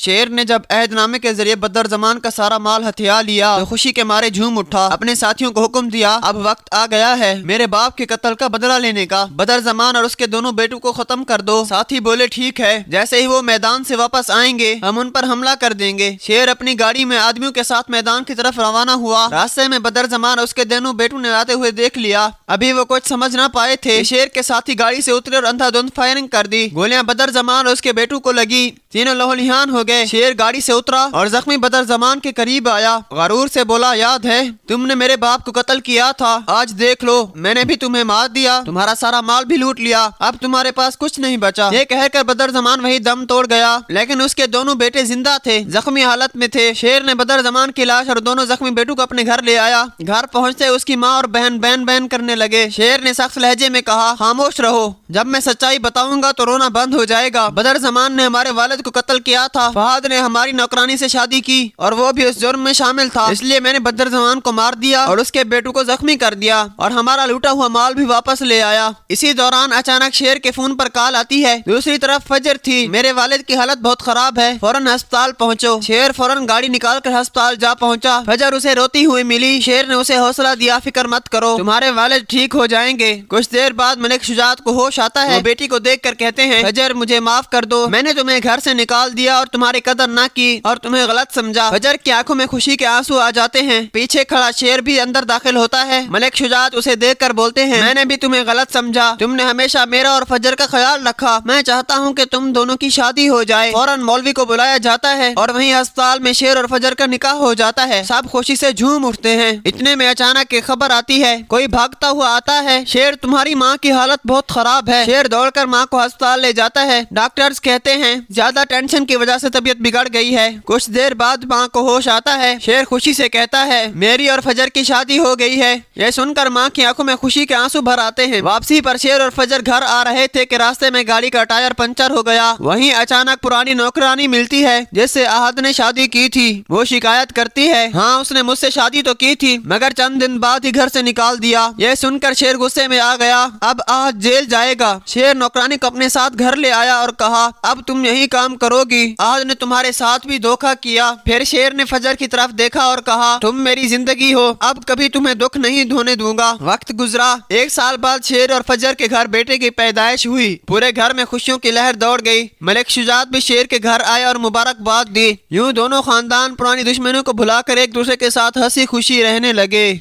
شیر نے جب عہد نامے کے ذریعے بدر زمان کا سارا مال ہتھیا لیا تو خوشی کے مارے جھوم اٹھا، اپنے ساتھیوں کو حکم دیا اب وقت آ گیا ہے میرے باپ کے قتل کا بدلہ لینے کا، بدر زمان اور اس کے دونوں بیٹوں کو ختم کر دو۔ ساتھی بولے ٹھیک ہے، جیسے ہی وہ میدان سے واپس آئیں گے ہم ان پر حملہ کر دیں گے۔ شیر اپنی گاڑی میں آدمیوں کے ساتھ میدان کی طرف روانہ ہوا۔ راستے میں بدر زمان اور اس کے دونوں بیٹوں نے آتے ہوئے دیکھ لیا، ابھی وہ کچھ سمجھ نہ پائے تھے۔ شیر کے ساتھی گاڑی سے اترے اور اندھا دھند فائرنگ کر دی، گولیاں بدر زمان اور اس کے بیٹوں کو لگی، تینوں لہولیان ہو گئے۔ شیر گاڑی سے اترا اور زخمی بدر زمان کے قریب آیا، غرور سے بولا یاد ہے تم نے میرے باپ کو قتل کیا تھا، آج دیکھ لو میں نے بھی تمہیں مار دیا، تمہارا سارا مال بھی لوٹ لیا، اب تمہارے پاس کچھ نہیں بچا۔ یہ کہہ کر بدر زمان وہی دم توڑ گیا، لیکن اس کے دونوں بیٹے زندہ تھے، زخمی حالت میں تھے۔ شیر نے بدر زمان کی لاش اور دونوں زخمی بیٹوں کو اپنے گھر لے آیا۔ گھر پہنچتے اس کی ماں اور بہن بین بین کرنے لگے۔ شیر نے سخت لہجے میں کہا خاموش رہو، جب میں سچائی بتاؤں گا تو رونا بند ہو جائے گا۔ بدر زمان نے ہمارے والد کو قتل کیا تھا، فہد نے ہماری نوکرانی سے شادی کی اور وہ بھی اس جرم میں شامل تھا، اس لیے میں نے بدر زمان کو مار دیا اور اس کے بیٹوں کو زخمی کر دیا اور ہمارا لوٹا ہوا مال بھی واپس لے آیا۔ اسی دوران اچانک شیر کے فون پر کال آتی ہے، دوسری طرف فجر تھی، میرے والد کی حالت بہت خراب ہے، فوراً ہسپتال پہنچو۔ شیر فوراً گاڑی نکال کر ہسپتال جا پہنچا۔ فجر اسے روتی ہوئی ملی، شیر نے اسے حوصلہ دیا فکر مت کرو، تمہارے والد ٹھیک ہو جائیں گے۔ کچھ دیر بعد ملک شجاعت کو ہوش آتا ہے، وہ بیٹی کو دیکھ کر کہتے ہیں فجر مجھے معاف کر دو، میں نے تمہیں گھر سے نکال دیا اور تمہاری قدر نہ کی اور تمہیں غلط سمجھا۔ فجر کی آنکھوں میں خوشی کے آنسو آ جاتے ہیں، پیچھے کھڑا شیر بھی اندر داخل ہوتا ہے۔ ملک شجاعت اسے دیکھ کر بولتے ہیں میں نے بھی تمہیں غلط سمجھا، تم نے ہمیشہ میرا اور فجر کا خیال رکھا، میں چاہتا ہوں کہ تم دونوں کی شادی ہو جائے۔ فوراً مولوی کو بلایا جاتا ہے اور وہیں ہسپتال میں شیر اور فجر کا نکاح ہو جاتا ہے۔ سب خوشی سے جھوم اٹھتے ہیں، اتنے میں اچانک ایک خبر آتی ہے، کوئی بھاگتا ہوا آتا ہے، شیر تمہاری ماں کی حالت بہت خراب ہے۔ شیر دوڑ کر ماں کو ہسپتال لے جاتا ہے، ڈاکٹرز کہتے ہیں زیادہ ٹینشن کی وجہ سے طبیعت بگڑ گئی ہے۔ کچھ دیر بعد ماں کو ہوش آتا ہے، شیر خوشی سے کہتا ہے میری اور فجر کی شادی ہو گئی ہے۔ یہ سن کر ماں کی آنکھوں میں خوشی کے آنسو بھر آتے ہیں۔ واپسی پر شیر اور فجر گھر آ رہے تھے کہ راستے میں گاڑی کا ٹائر پنچر ہو گیا، وہیں اچانک پرانی نوکرانی ملتی ہے جس سے احد نے شادی کی تھی، وہ شکایت کرتی ہے ہاں اس نے مجھ سے شادی تو کی تھی مگر چند دن بعد ہی گھر سے نکال دیا۔ یہ سن کر شیر غصے میں آ گیا، اب احد جیل جائے گا۔ شیر نوکرانی کو اپنے ساتھ گھر لے آیا اور کہا اب تم یہی کام کرو گی، احد نے تمہارے ساتھ بھی دھوکہ کیا۔ پھر شیر نے فجر کی طرف دیکھا اور کہا تم میری زندگی ہو، اب کبھی تمہیں دکھ نہیں دھونے دوں گا۔ وقت گزرا، 1 سال بعد شیر اور فجر کے گھر بیٹے کی پیدائش ہوئی، پورے گھر میں خوشیوں کی لہر دوڑ گئی۔ ملک شجاعت بھی شیر کے گھر آئے اور مبارکباد دی، یوں دونوں خاندان پرانی دشمنیوں کو بھلا کر ایک دوسرے کے ساتھ ہنسی خوشی رہنے لگے۔